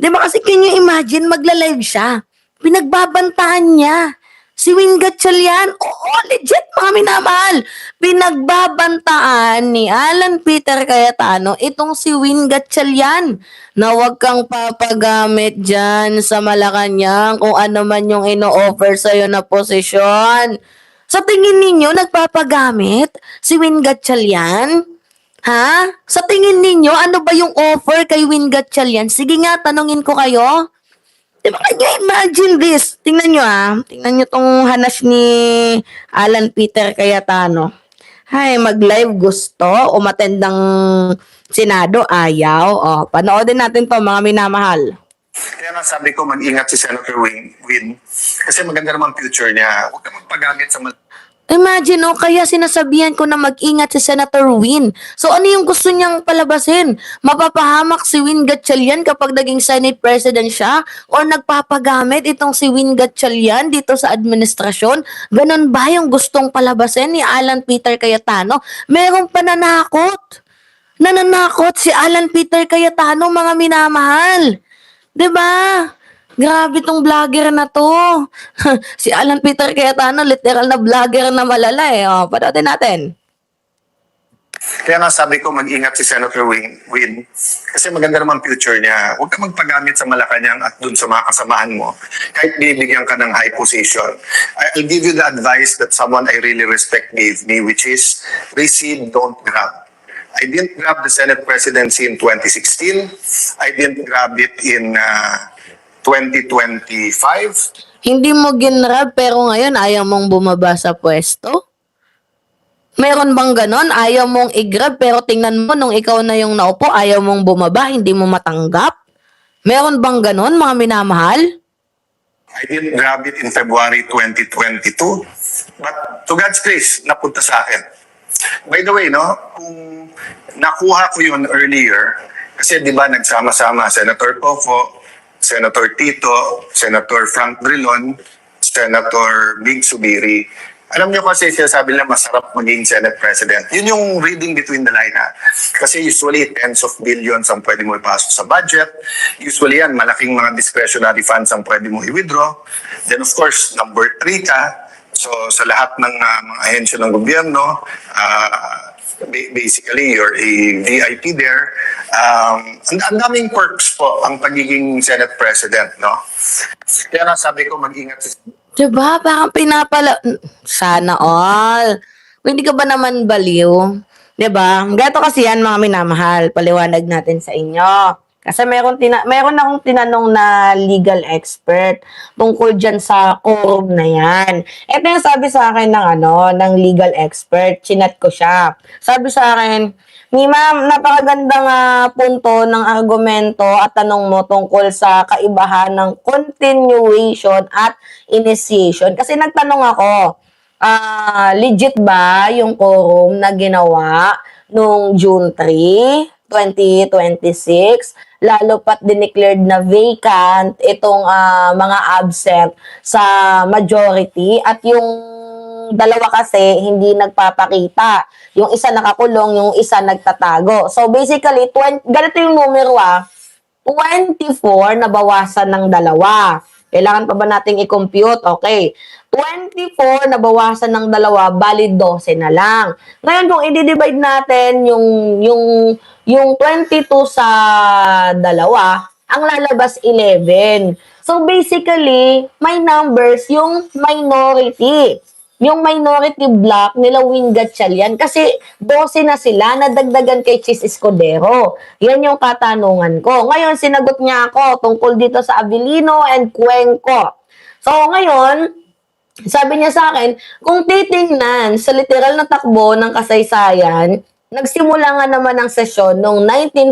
'Di ba kasi can you imagine magla-live siya, pinagbabantaan niya. Si Win Gatchalian, oo, legit mga minamahal. Pinagbabantaan ni Alan Peter Cayetano itong si Win Gatchalian na huwag kang papagamit dyan sa Malacanang kung ano man yung ino-offer sa'yo na posisyon. Sa tingin ninyo, nagpapagamit si Win Gatchalian? Ha? Sa tingin ninyo, ano ba yung offer kay Win Gatchalian? Sige nga, tanungin ko kayo. Diba, can you imagine this? Tingnan nyo Tingnan nyo tong hanas ni Alan Peter Cayetano. Hay, mag-live gusto, umattend ng Senado, ayaw. O, panoodin natin to mga minamahal. Kaya nga sabi ko, mag-ingat si Senator Win. Kasi maganda naman future niya. Huwag ka magpagamit sa Imagine, kaya sinasabihan ko na mag-ingat si Senator Win. So, ano yung gusto niyang palabasin? Mapapahamak si Win Gatchalian kapag naging Senate President siya? Or nagpapagamit itong si Win Gatchalian dito sa administrasyon? Ganon ba yung gustong palabasin ni Alan Peter Cayetano? Merong pananakot. Nananakot si Alan Peter Cayetano, mga minamahal. 'Di ba? Grabe tong vlogger na to. Si Alan Peter Cayetano, literal na vlogger na malala eh. O, panoodin natin. Kaya nga sabi ko, mag-ingat si Senator Win. Kasi maganda naman future niya. Huwag ka magpagamit sa Malacanang at dun sa mga kasamahan mo. Kahit bibigyan ka ng high position. I'll give you the advice that someone I really respect gave me, which is, receive, don't grab. I didn't grab the Senate presidency in 2016. I didn't grab it in 2025. Hindi mo ginrab pero ngayon ayaw mong bumaba sa pwesto? Meron bang ganon? Ayaw mong i-grab pero tingnan mo nung ikaw na yung naupo, ayaw mong bumaba, hindi mo matanggap? Meron bang ganon, mga minamahal? I didn't grab it in February 2022. But to God's grace, napunta sa akin. By the way, kung nakuha ko yun earlier, kasi di ba nagsama-sama Senator Coco, Senator Tito, Senator Frank Drilon, Senator Big Subiri. Alam niyo kasi sinasabi nila masarap maging Senate President. Yun yung reading between the line Kasi usually tens of billions ang pwede mo ipasok sa budget. Usually yan, malaking mga discretionary funds ang pwede mo i-withdraw. Then of course, number 3 ka. So sa lahat ng mga ahensya ng gobyerno, basically you're a VIP there. Ang daming perks po ang pagiging Senate President, Kaya nga sabi ko, mag-ingat si... Diba? Parang sana all. Kung hindi ka ba naman baliw? Diba? Gato kasi yan, mga minamahal. Paliwanag natin sa inyo. Kasi meron akong tinanong na legal expert tungkol dyan sa quorum na yan. Ito yung sabi sa akin ng legal expert. Chinat ko siya. Sabi sa akin, ni ma'am, napakagandang punto ng argumento at tanong mo tungkol sa kaibahan ng continuation at initiation. Kasi nagtanong ako, legit ba yung quorum na ginawa nung June 3, 2026? Lalo pat dineclared na vacant itong mga absent sa majority at yung dalawa kasi hindi nagpapakita. Yung isa nakakulong, yung isa nagtatago. So basically, ganito yung numero 24 na bawasan ng dalawa. Kailangan pa ba nating i-compute? Okay. 24 na bawasan ng dalawa, bali 12 na lang. Ngayon, kung i-divide natin yung 22 sa dalawa, ang lalabas 11. So basically, may numbers yung minority. Yung minority block nila Win Gatchalian kasi 12 na sila nadagdagan kay Chis Escudero. Yan yung katanungan ko. Ngayon, sinagot niya ako tungkol dito sa Avellino and Cuenco. So, ngayon, sabi niya sa akin, kung titingnan sa literal na takbo ng kasaysayan, nagsimula nga naman ang sesyon noong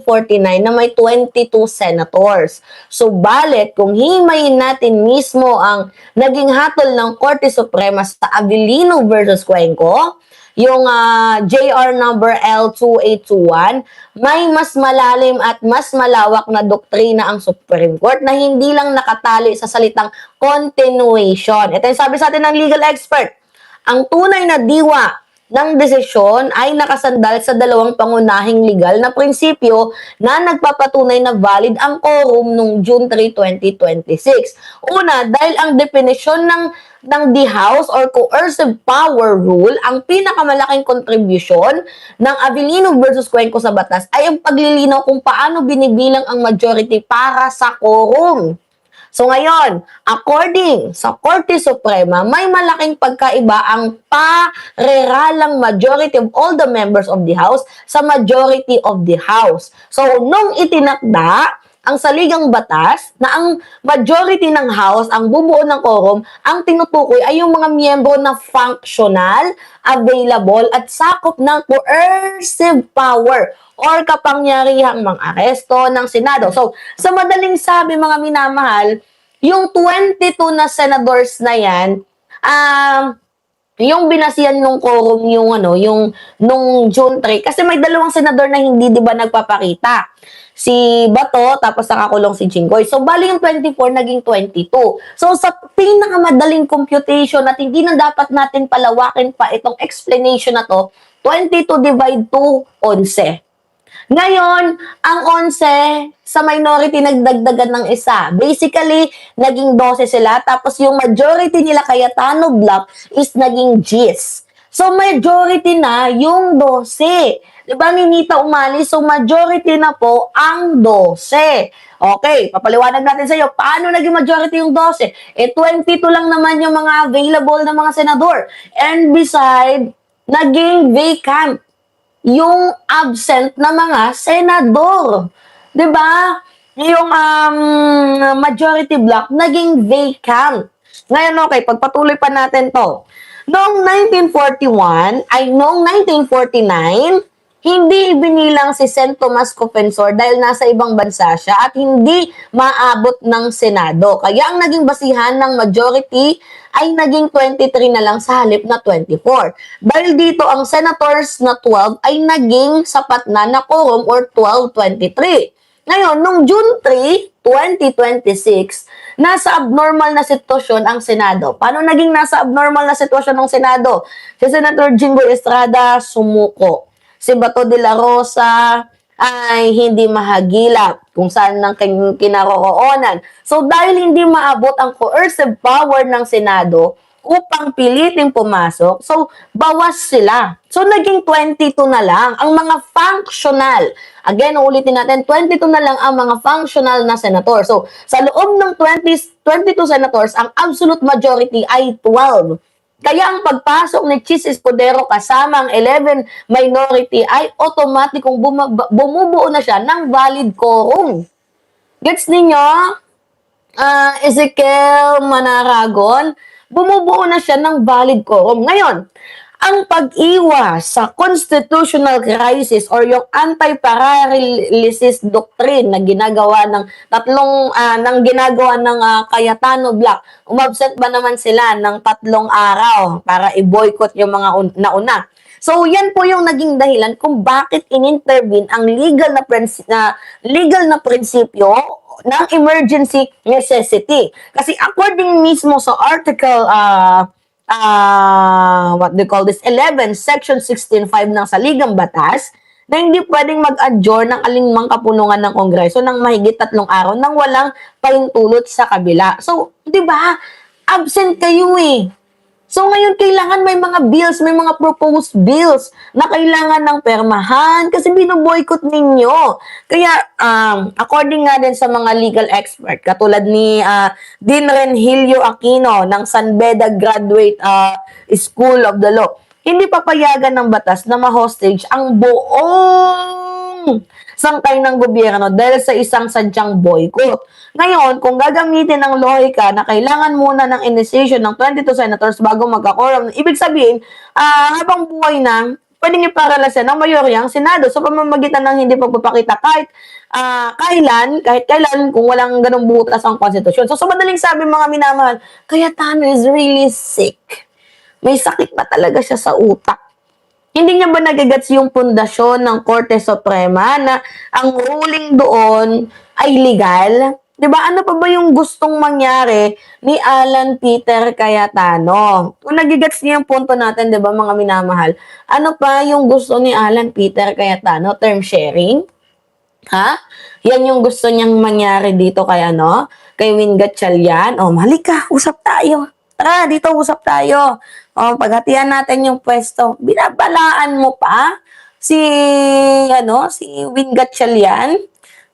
1949 na may 22 senators. So, balik, kung himayin natin mismo ang naging hatol ng Korte Suprema sa Avellino versus Cuenco, yung JR number L2821, may mas malalim at mas malawak na doktrina ang Supreme Court na hindi lang nakatali sa salitang continuation. Ito yung sabi sa atin ng legal expert. Ang tunay na diwa ng desisyon ay nakasandal sa dalawang pangunahing legal na prinsipyo na nagpapatunay na valid ang quorum noong June 3, 2026. Una, dahil ang definisyon ng the House or coercive power rule, ang pinakamalaking kontribusyon ng Avellino versus Cuenco sa batas ay ang paglilinaw kung paano binibilang ang majority para sa quorum. So ngayon, according sa Korte Suprema, may malaking pagkaiba ang pareralang majority of all the members of the House sa majority of the House. So nung itinakda ang saligang batas na ang majority ng House ang bubuo ng quorum, ang tinutukoy ay yung mga miyembro na functional, available, at sakop ng coercive power or kapangyarihang mang-aresto ng Senado. So, sa madaling sabi mga minamahal, yung 22 na senators na yan, yung binasihan nung quorum yung nung June 3 kasi may dalawang senador na hindi 'di ba nagpapakita. Si Bato tapos nakakulong si Jinggoy. So bali yung 24 naging 22. So sa pinakamadaling computation at hindi na dapat natin palawakin pa itong explanation na to, 22 divide 2 11. Ngayon, ang 11 sa minority nagdagdagan ng isa. Basically, naging 12 sila. Tapos yung majority nila Cayetano Block is naging GIS. So, majority na yung 12. Diba, Ninita Umali? So, majority na po ang 12. Okay, papaliwanag natin sa iyo. Paano naging majority yung 12? 22 lang naman yung mga available na mga senador. And beside, naging vacant yung absent na mga senador. 'Di ba? Yung majority block naging vacant. Ngayon, okay, pagpatuloy pa natin to. Noong 1941, ay noong 1949, hindi binilang si Sen. Tomas Cofensor dahil nasa ibang bansa siya at hindi maabot ng Senado. Kaya ang naging basihan ng majority ay naging 23 na lang sa halip na 24. Dahil dito ang senators na 12 ay naging sapat na quorum or 12-23. Ngayon, nung June 3, 2026, nasa abnormal na sitwasyon ang Senado. Paano naging nasa abnormal na sitwasyon ng Senado? Si Senator Jinggoy Estrada sumuko. Si Bato de la Rosa ay hindi mahagilap kung saan nang kinaroroonan. So dahil hindi maabot ang coercive power ng Senado upang piliting pumasok, so bawas sila. So naging 22 na lang ang mga functional. Again, ulitin natin, 22 na lang ang mga functional na senator. So sa loob ng 22 senators, ang absolute majority ay 12. Kaya ang pagpasok ni Chis Escudero kasama ang 11 minority ay automatikong bumubuo na siya ng valid quorum. Gets ninyo? Ezekiel Manaragon, bumubuo na siya ng valid quorum. Ngayon, ang pag-iwas sa constitutional crisis or yung anti-paralysis doctrine na ginagawa ng Cayetano Block, umabsent ba naman sila ng 3 araw para i-boycott yung mga nauna. So, yan po yung naging dahilan kung bakit in-intervene ang legal na prinsipyo ng emergency necessity. Kasi according mismo sa article what they call this, 11, Section 16.5 ng Saligang Batas, na hindi pwedeng mag-adjourn ng alinmang kapunungan ng Kongreso ng mahigit 3 araw nang walang pahintulot sa kabila. So, di ba? Absent kayo eh. So, ngayon kailangan may mga bills, may mga proposed bills na kailangan ng permahan kasi binoboycott ninyo. Kaya, according nga din sa mga legal expert, katulad ni Dean Renhilio Aquino ng San Beda Graduate School of the Law, hindi papayagan ng batas na ma-hostage ang buong sangkay ng gobyerno dahil sa isang sadyang boycott. Ngayon, kung gagamitin ng lohika na kailangan muna ng initiation ng 22 senators bago magka-quorum, ibig sabihin, habang buhay na, pwedeng iparalasan ng mayorya ang Senado sa pamamagitan ng hindi pagpapakita kahit kailan kung walang ganong butas ang konstitusyon. So, sa madaling sabi mga minamahal, Cayetano is really sick. May sakit na talaga siya sa utak. Hindi niya ba nagagets yung pundasyon ng Korte Suprema na ang ruling doon ay legal? 'Di ba? Ano pa ba yung gustong mangyari ni Alan Peter Cayetano? Kung nagigets niyo yung punto natin, 'di ba, mga minamahal? Ano pa yung gusto ni Alan Peter Cayetano? Term sharing? Ha? Yan yung gusto niyang mangyari dito kay ano? Kay Win Gatchalian? O, halika, usap tayo. Tara, dito usap tayo. O, paghatian natin yung pwesto. Binabalaan mo pa si, si Win Gatchalian?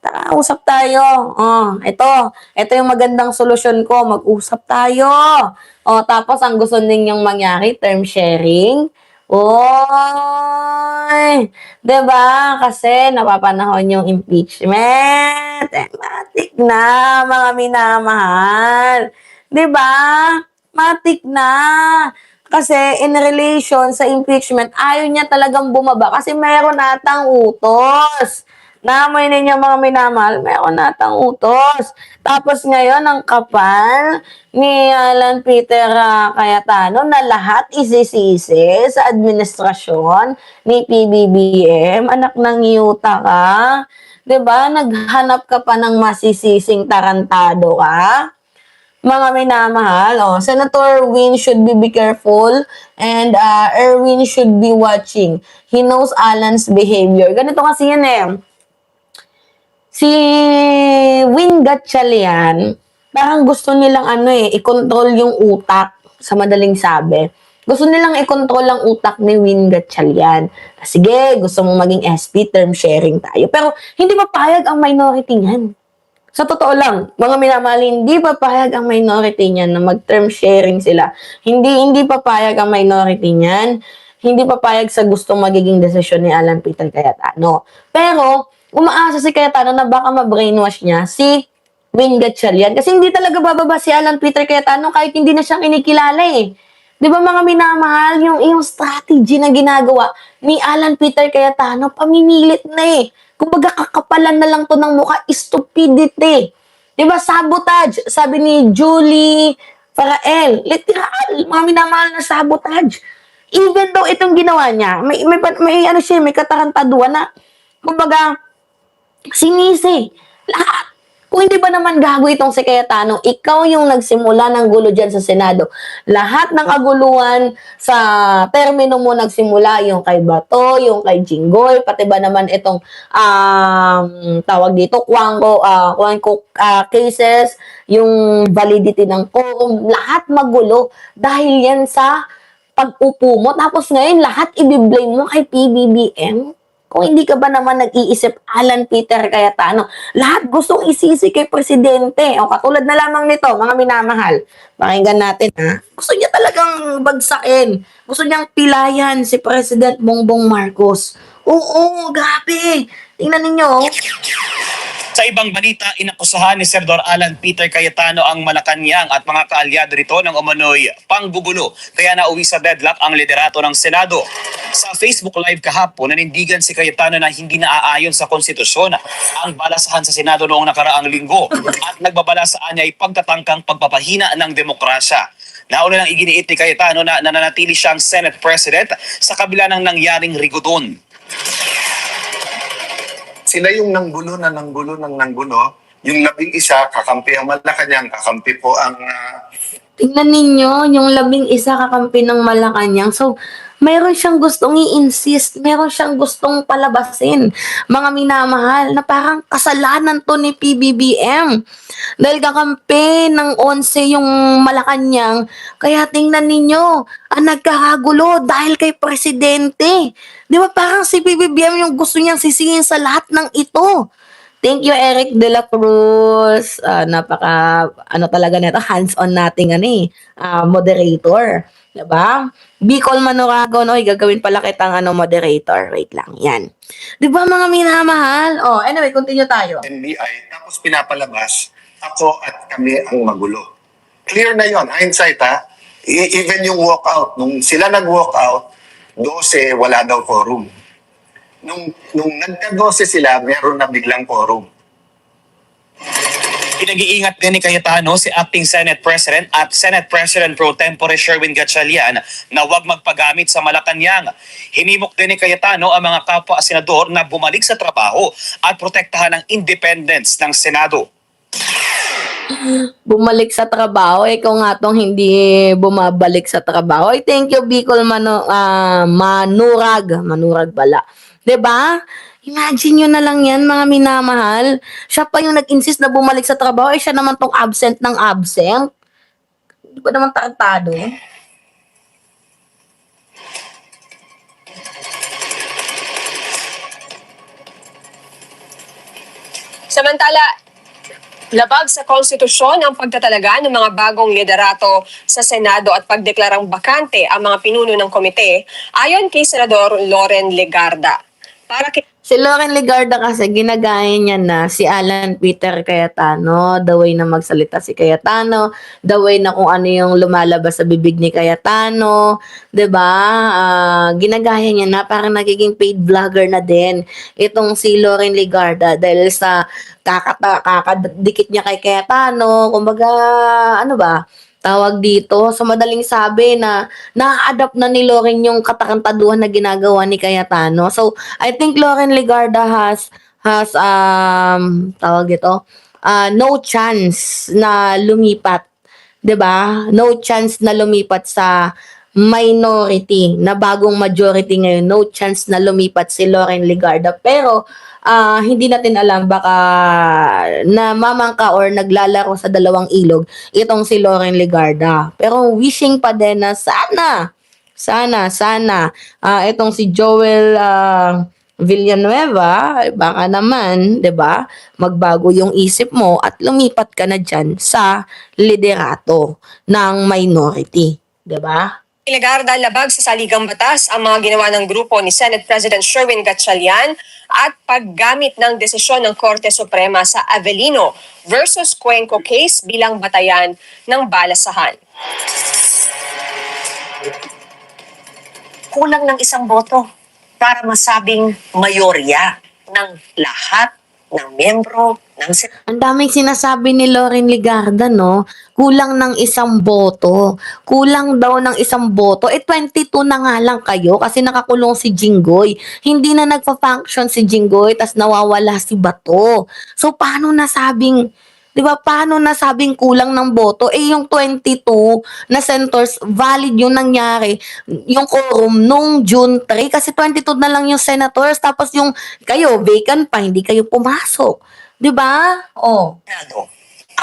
Tara, usap tayo. Ito yung magandang solusyon ko. Mag-usap tayo. Tapos ang gusto ninyong mangyari, term sharing. Oy! 'Di ba? Kasi napapanahon yung impeachment. Matik na, mga minamahal. 'Di ba? Matik na. Kasi in relation sa impeachment, ayaw niya talagang bumaba kasi meron atang utos. Namoy ninyo, mga minamahal, meron natang utos. Tapos ngayon, ang kapal ni Alan Peter Cayetano na lahat isisisi sa administrasyon ni PBBM. Anak ng yuta ka. 'Di ba? Naghanap ka pa ng masisising tarantado ka. Mga minamahal, Senator Win should be careful and Erwin should be watching. He knows Alan's behavior. Ganito kasi yan eh. Si Win Gatchalian, parang gusto nilang i-control yung utak, sa madaling sabi. Gusto nilang i-control ang utak ni Win Gatchalian. Sige, gusto mong maging SP, term sharing tayo. Pero hindi papayag ang minority niyan. Sa totoo lang, mga minamahal, hindi papayag ang minority niyan na mag-term sharing sila. Hindi papayag ang minority niyan. Hindi papayag sa gustong magiging desisyon ni Alan Peter Cayetano. Pero, umaasa si Cayetano na baka ma-brainwash niya si Win Gatchalian. Kasi hindi talaga bababa si Alan Peter Cayetano kahit hindi na siya kinikilala eh. Di ba, mga minamahal, yung strategy na ginagawa ni Alan Peter Cayetano, pamimilit na eh. Kumbaga, kakapalan na lang to ng mukha, stupidity. Di ba, sabotage, sabi ni Julie Farael. Literal, mga minamahal na sabotage. Even though itong ginawa niya, may katarantaduan na, kumbaga, sinisi. Lahat. Kung hindi ba naman gago itong si Cayetano, ikaw yung nagsimula ng gulo dyan sa Senado. Lahat ng kaguluhan sa termino mo nagsimula, yung kay Bato, yung kay Jinggoy, pati ba naman itong tawag dito, Quango cases, yung validity ng quorum, lahat magulo dahil yan sa pag-upo mo. Tapos ngayon, lahat i-blame mo kay PBBM. Kung hindi ka ba naman nag-iisip, Alan Peter Cayetano, lahat gustong isisi kay Presidente. Katulad na lamang nito, mga minamahal. Pakinggan natin, ha? Gusto niya talagang bagsakin. Gusto niyang pilayan si President Bongbong Marcos. Oo, grabe. Tingnan ninyo. Sa ibang balita, inakusahan ni Senador Alan Peter Cayetano ang Malacanang at mga kaalyado rito ng umano'y panggugulo. Kaya nauwi sa deadlock ang liderato ng Senado. Sa Facebook Live kahapon, nanindigan si Cayetano na hindi naaayon sa konstitusyon ang balasahan sa Senado noong nakaraang linggo at nagbabala sa anya ay pagtatangkang pagpapahina ng demokrasya. Nauna lang iginiit ni Cayetano na nananatili siyang Senate President sa kabila ng nangyaring rigodon. Sila yung nanggulo. Yung 11, kakampi ang Malacanang, kakampi po ang... Tingnan ninyo, yung 11 kakampi ng Malacanang. So, mayroon siyang gustong i-insist, mayroon siyang gustong palabasin, mga minamahal, na parang kasalanan to ni PBBM. Dahil kakampi ng 11 yung Malacanang, kaya tingnan ninyo, nagkakagulo dahil kay Presidente. Di ba parang si PBBM yung gusto niyang sisihin sa lahat ng ito. Thank you, Eric De La Cruz. Napaka, talaga nito, hands-on nating moderator. Diba? Bicol Manorago, gagawin pala kitang moderator. Wait lang, yan. Diba, mga minamahal? Anyway, continue tayo. NBI, tapos pinapalabas, ako at kami ang magulo. Clear na yon, hindsight ha. Even yung walkout, nung sila nag-walkout, 12, wala daw quorum. Nung nagka-12 sila, meron na biglang quorum. Pinag-iingat din ni Cayetano si Acting Senate President at Senate President Pro Tempore Sherwin Gatchalian na huwag magpagamit sa Malacanang. Hinimok din ni Cayetano ang mga kapwa-senador na bumalik sa trabaho at protektahan ang independence ng Senado. Bumalik sa trabaho, ikaw nga tong hindi bumabalik sa trabaho. Ay, thank you, Bicol Manurag. Manurag pala. 'Di ba? Imagine nyo na lang yan, mga minamahal. Siya pa yung nag-insist na bumalik sa trabaho, eh siya naman tong absent ng absent. Hindi ba naman tarantado? Samantala, labag sa konstitusyon ang pagtatalaga ng mga bagong liderato sa Senado at pagdeklarang bakante ang mga pinuno ng komite, ayon kay Senador Loren Legarda. Para kay Si Loren Legarda kasi ginagaya niya na si Alan Peter Cayetano, the way na magsalita si Cayetano, the way na kung ano yung lumalabas sa bibig ni Cayetano, 'di ba? Ginagaya niya na parang nagiging paid vlogger na din itong si Loren Legarda dahil sa kakadikit niya kay Cayetano, kumbaga ano ba? Tawag dito, sa madaling sabi na na-adapt na ni Loren yung katakantaduhan na ginagawa ni Cayetano. So, I think Loren Legarda has tawag dito, no chance na lumipat, 'di ba? No chance na lumipat sa minority na bagong majority ngayon. No chance na lumipat si Loren Legarda. Pero hindi natin alam, baka namamangka or naglalaro sa dalawang ilog itong si Loren Legarda. Pero wishing pa din na sana itong si Joel Villanueva, baka naman, 'di ba? Magbago yung isip mo at lumipat ka na diyan sa liderato ng minority, 'di ba? Legarda, labag sa saligang batas ang mga ginawa ng grupo ni Senate President Sherwin Gatchalian at paggamit ng desisyon ng Korte Suprema sa Avellino versus Cuenco case bilang batayan ng balasahan. Kulang ng isang boto para masabing mayorya ng lahat ng miyembro ng Ang daming sinasabi ni Loren Legarda, no? Kulang ng isang boto. Kulang daw ng isang boto. 22 na nga lang kayo kasi nakakulong si Jinggoy. Hindi na nagpa-function si Jinggoy tas nawawala si Bato. So, paano nasabing, 'di ba? Paano nasabing kulang ng boto? Eh, yung 22 na senators, valid yung nangyari, yung quorum nung June 3 kasi 22 na lang yung senators tapos yung kayo, vacant pa, hindi kayo pumasok. 'Di ba? Oh. Senado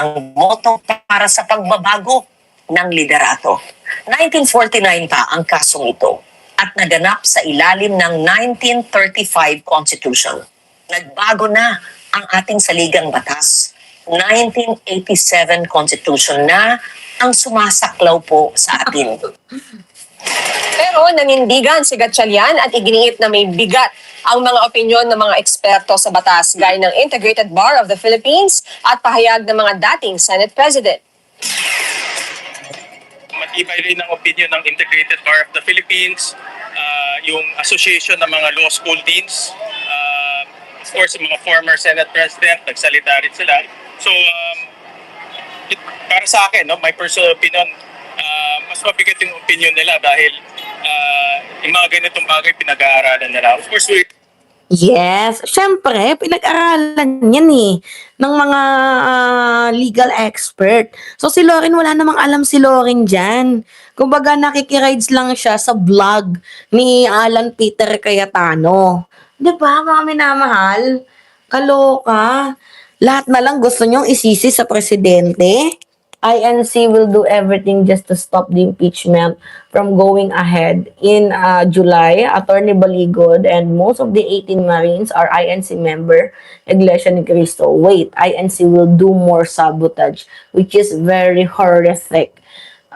ang boto para sa pagbabago ng liderato. 1949 pa ang kasong ito at naganap sa ilalim ng 1935 Constitution. Nagbago na ang ating saligang batas. 1987 Constitution na ang sumasaklaw po sa atin. Pero nanindigan si Gatchalian at iginiit na may bigat ang mga opinyon ng mga eksperto sa batas gaya ng Integrated Bar of the Philippines at pahayag ng mga dating Senate President. Matibay rin ang opinion ng Integrated Bar of the Philippines, yung Association ng mga Law School Deans, of course, yung mga former Senate President, nagsalita rin sila. So, para sa akin, no, my personal opinion, mas mabigat yung opinion nila dahil yung mga ganitong bagay pinag-aaralan nila. Of course, Yes, syempre, pinag-aralan yan ng mga legal expert. So si Loren, wala namang alam si Loren dyan. Kumbaga nakikirides lang siya sa vlog ni Alan Peter Cayetano. 'Di ba, mga minamahal? Kaloka. Lahat na lang gusto nyong isisi sa presidente. INC will do everything just to stop the impeachment from going ahead. In July, Attorney Baligod and most of the 18 Marines are INC member, Iglesia ni Cristo. Wait, INC will do more sabotage, which is very horrific.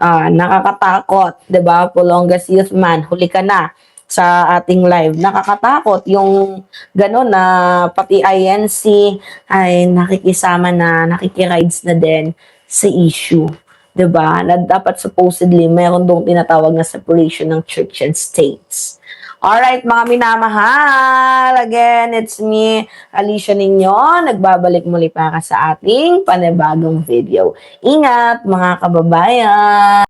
Nakakatakot, 'di ba? Polongas Youth Man, huli ka na sa ating live. Nakakatakot yung gano'n na pati INC ay nakikisama na, nakikirides na din sa issue. 'Di ba? Na dapat supposedly meron dong tinatawag na separation ng church and states. Alright, mga minamahal. Again, it's me, Alicia Ninyo. Nagbabalik muli para sa ating panibagong video. Ingat, mga kababayan!